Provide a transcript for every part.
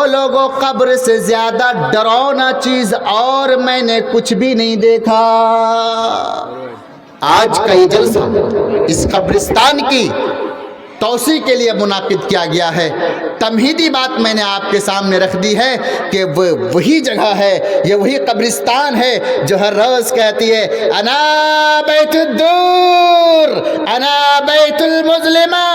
لوگوں قبر سے زیادہ ڈراؤنا چیز اور میں نے کچھ بھی نہیں دیکھا۔ آج کا یہ جلسہ اس قبرستان کی توسیع کے لیے منعقد کیا گیا ہے۔ تمہیدی بات میں نے آپ کے سامنے رکھ دی ہے کہ وہ وہی جگہ ہے، یہ وہی قبرستان ہے جو ہر روز کہتی ہے انا بیت الدور انا بیت المظلمہ۔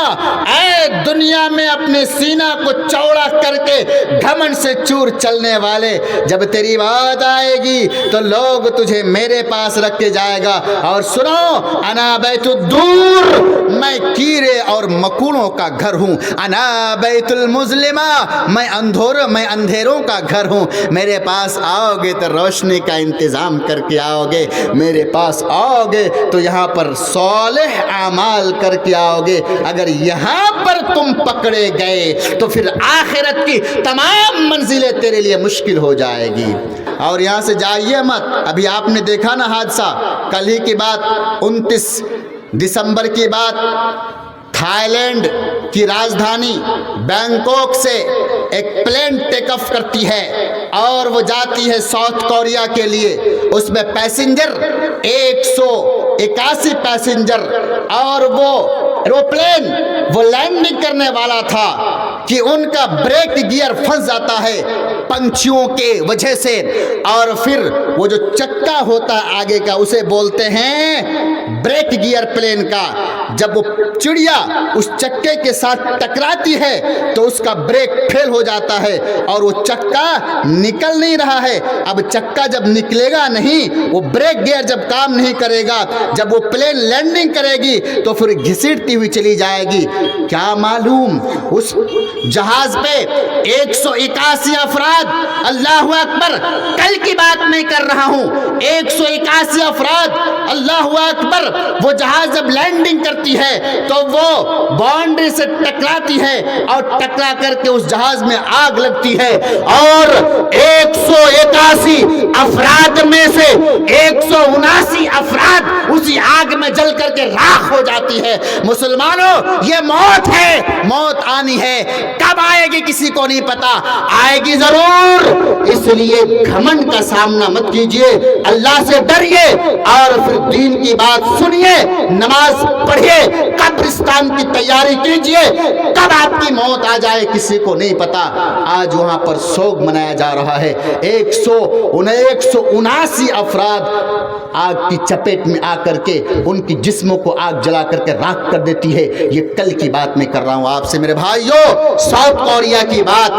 اے دنیا میں اپنے سینہ کو چوڑا کر کے گھمنڈ سے چور چلنے والے، جب تیری بات آئے گی تو لوگ تجھے میرے پاس رکھ کے جائے گا۔ اور سنو، انا بیت الدور، میں کیڑے اور مکوڑوں کا گھر ہوں۔ انا بیت المظلمہ، میں اندھیروں کا گھر ہوں۔ میرے پاس آؤ گے تو روشنی کا انتظام کر کے آؤ گے، میرے پاس آؤ گے تو یہاں پر صالح اعمال کر کے آؤ گے۔ اگر یہاں پر تم پکڑے گئے تو پھر آخرت کی تمام منزلیں تیرے لیے مشکل ہو جائے گی۔ اور یہاں سے جائیے مت۔ ابھی آپ نے دیکھا نا حادثہ، کل ہی کی بات، 29 دسمبر کی بات، تھائی لینڈ کی راجدھانی بینکاک سے ایک پلین ٹیک آف کرتی ہے اور وہ جاتی ہے ساؤتھ کوریا کے لیے۔ اس میں پیسنجر 181 پیسنجر، اور وہ ایروپلین وہ لینڈنگ کرنے والا تھا کہ ان کا بریک گیئر پھنس جاتا ہے پنچھیوں کے وجہ سے، اور پھر وہ جو چکا ہوتا ہے آگے کا اسے بولتے ہیں بریک گیئر پلین کا۔ جب وہ چڑیا اس چکے کے ساتھ ٹکراتی ہے تو اس کا بریک فیل ہو جاتا ہے اور وہ چکا نکل نہیں رہا ہے۔ اب چکا جب نکلے گا نہیں، وہ بریک گیئر جب کام نہیں کرے گا، جب وہ پلین لینڈنگ کرے گی تو پھر گھسیٹتی ہوئی چلی جائے گی۔ کیا معلوم اس جہاز پہ 181 افراد، اللہ اکبر، کل کی بات نہیں کر رہا ہوں، 181 افراد، اللہ اکبر، وہ جہاز جب لینڈنگ کرتی ہے تو وہ باؤنڈری سے ٹکراتی ہے اور ٹکرا کر کے اس جہاز میں آگ لگتی ہے، اور 181 افراد میں سے 179 افراد اسی آگ میں جل کر کے راکھ ہو جاتی ہے۔ مسلمانوں، یہ موت ہے، موت آنی ہے، کب آئے گی کسی کو نہیں پتا، آئے گی ضرور۔ اس لیے گھمنڈ کا سامنا مت کیجئے، اللہ سے ڈریے اور پھر دین کی بات سنیے، نماز پڑھیے، قبرستان کی تیاری کیجئے، کب آپ کی موت آ جائے کسی کو نہیں پتا۔ آج وہاں پر سوگ منایا جا رہا ہے، 179 افراد آگ کی چپیٹ میں آ کر کے ان کی جسموں کو آگ جلا کر کے راکھ کر دیتی ہے۔ یہ کل کی بات میں کر رہا ہوں آپ سے میرے بھائیوں، ساؤتھ کوریا کی بات۔